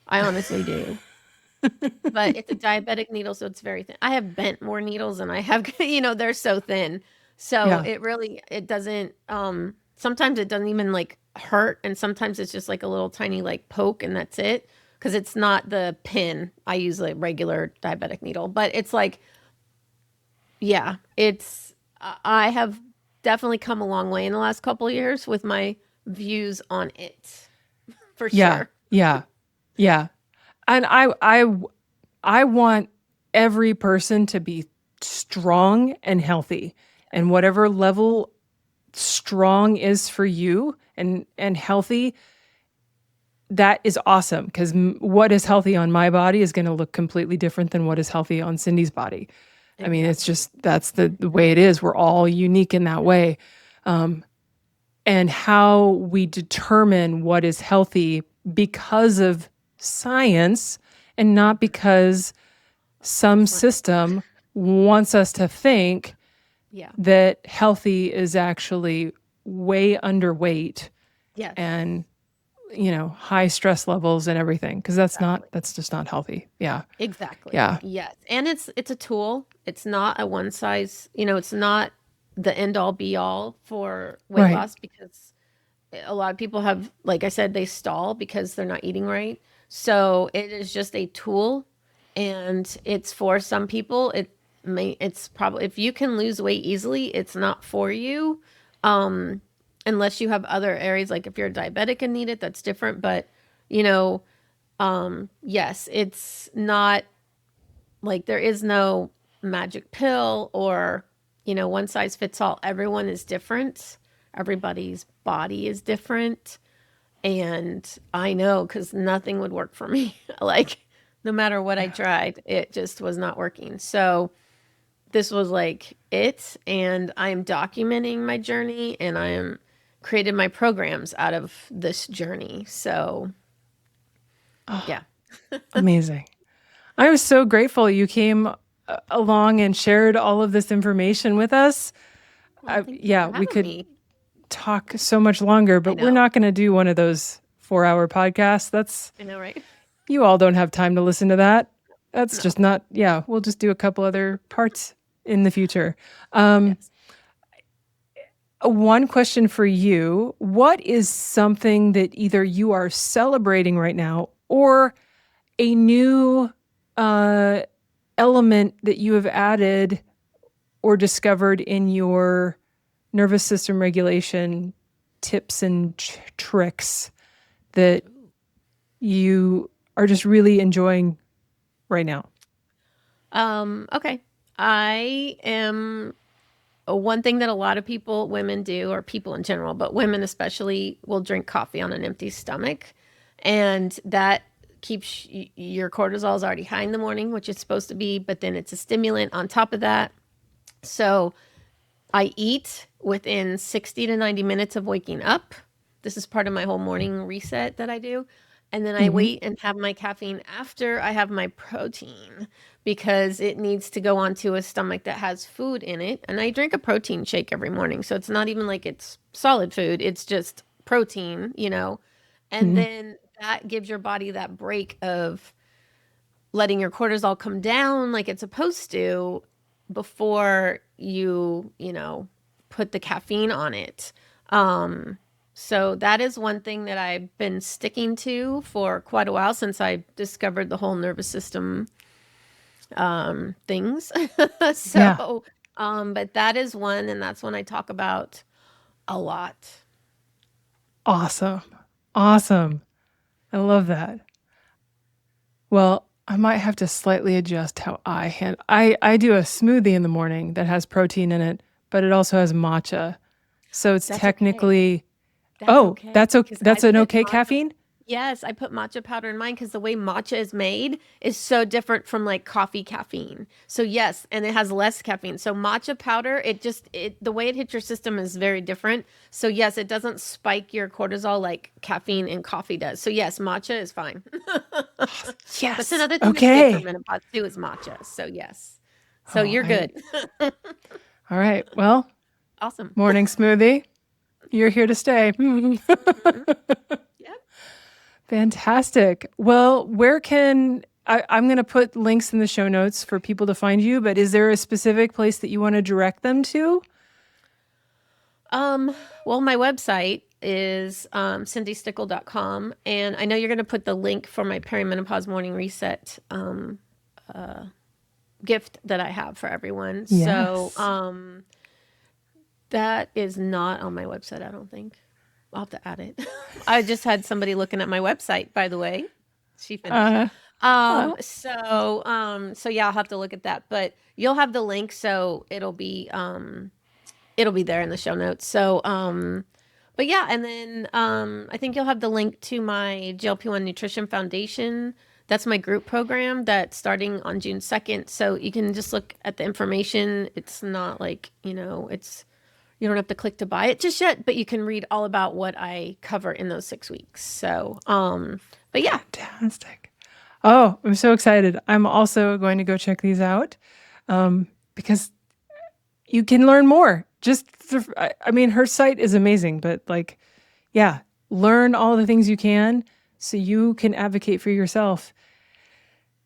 I honestly do. But it's a diabetic needle, so it's very thin. I have bent more needles than I have, they're so thin. So yeah, it doesn't, sometimes it doesn't even like hurt. And sometimes it's just like a little tiny like poke and that's it. Cause it's not the pin. I use a regular diabetic needle, but it's like, yeah, I have definitely come a long way in the last couple of years with my views on it for yeah, sure. yeah, yeah. And I want every person to be strong and healthy, and whatever level strong is for you and healthy, that is awesome, because what is healthy on my body is going to look completely different than what is healthy on Cindy's body. I mean, it's Exactly. just that's the way it is. We're all unique in that way. And how we determine what is healthy because of science and not because some That's right. system wants us to think Yeah. that healthy is actually way underweight Yes. and high stress levels and everything, because Exactly. that's just not healthy. Yeah. Exactly. Yeah. Yes. And it's a tool. It's not a one size, it's not the end all be all for weight Right. loss, because a lot of people have, like I said, they stall because they're not eating right. So it is just a tool, and it's for some people. It's probably, if you can lose weight easily, it's not for you. Unless you have other areas, like if you're diabetic and need it, that's different. But, you know, yes, it's not like there is no magic pill or, one size fits all. Everyone is different. Everybody's body is different. And I know, because nothing would work for me. Like, no matter what I Yeah. tried, it just was not working. So this was like it. And I am documenting my journey, and I am created my programs out of this journey. So Oh, yeah. amazing. I was so grateful you came along and shared all of this information with us. Well, thank you Yeah, for we having could me. talk so much longer, I but we're know. not going to do one of those 4-hour podcasts. I know, right? You all don't have time to listen to that. That's No. just not, yeah, we'll just do a couple other parts in the future. Um, Yes. One question for you. What is something that either you are celebrating right now or a new uh, element that you have added or discovered in your nervous system regulation tips and tricks that you are just really enjoying right now? Okay. I am one thing that a lot of people, women do, or people in general, but women especially, will drink coffee on an empty stomach. And that keeps your cortisol is already high in the morning, which it's supposed to be, but then it's a stimulant on top of that. So I eat within 60 to 90 minutes of waking up. This is part of my whole morning reset that I do. And then I Mm-hmm. wait and have my caffeine after I have my protein because it needs to go onto a stomach that has food in it. And I drink a protein shake every morning. So it's not even like it's solid food, it's just protein, you know. And Mm-hmm. then that gives your body that break of letting your cortisol come down like it's supposed to before you know, put the caffeine on it. So that is one thing that I've been sticking to for quite a while since I discovered the whole nervous system things. Yeah. So, but that is one, and that's one I talk about a lot. Awesome. Awesome. I love that. Well, I might have to slightly adjust how I handle. I do a smoothie in the morning that has protein in it, but it also has matcha. So it's That's okay. technically, That's oh, okay because I that's an put okay matcha. caffeine? Yes, I put matcha powder in mine because the way matcha is made is so different from like coffee caffeine. So yes, and it has less caffeine. So matcha powder, it the way it hits your system is very different. So yes, it doesn't spike your cortisol like caffeine and coffee does. So yes, matcha is fine. That's Yes. another thing that's good for Okay. menopause too is matcha. So yes. So Oh, you're good. all right. Well, Awesome. morning smoothie. You're here to stay. Mhm. Yep. Fantastic. Well, I'm going to put links in the show notes for people to find you, but is there a specific place that you want to direct them to? Well, my website is cindystickle.com, and I know you're going to put the link for my perimenopause morning reset gift that I have for everyone. So Yes. that is not on my website, I don't think. I'll have to add it. I just had somebody looking at my website, by the way. She finished. Uh, well, So yeah, I'll have to look at that. But you'll have the link, so it'll be there in the show notes. So but yeah, and then I think you'll have the link to my GLP-1 Nutrition Foundation. That's my group program that's starting on June 2nd. So you can just look at the information. It's not like, you know, you don't have to click to buy it just yet, but you can read all about what I cover in those 6 weeks. So, but yeah. fantastic. Oh, I'm so excited. I'm also going to go check these out because you can learn more. I mean, her site is amazing, but like, yeah, learn all the things you can so you can advocate for yourself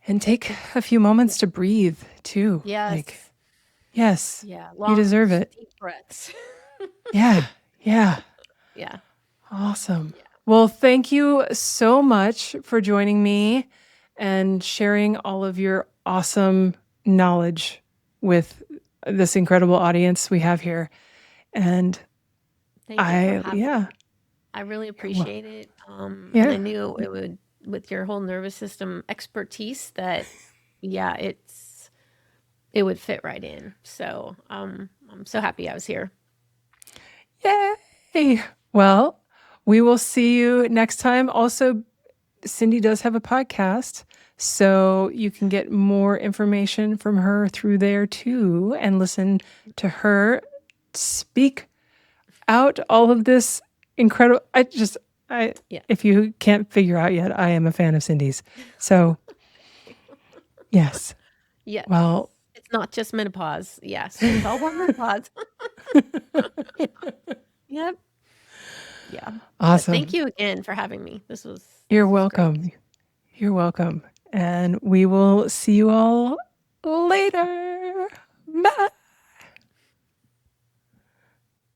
and take a few moments to breathe too. Like, Yes. yes, Yeah. you Long, deserve it. deep breaths. Yeah, yeah. Yeah. Awesome. Yeah. Well, thank you so much for joining me and sharing all of your awesome knowledge with this incredible audience we have here. And Thank you for having yeah, me. I really well, appreciate it. And I yeah, knew it would, with your whole nervous system expertise, that yeah, it would fit right in. So I'm so happy I was here. yay. Well, we will see you next time. Also, Cindy does have a podcast, so you can get more information from her through there too and listen to her speak out all of this incredible. Yeah. If you can't figure out yet, I am a fan of Cindy's. So, yes. Yes. Well, It's not just menopause. Yes. It's all about menopause. Yep. Yeah. But Awesome. thank you again for having me. You're This was great. welcome. You're welcome. And we will see you all later. Bye.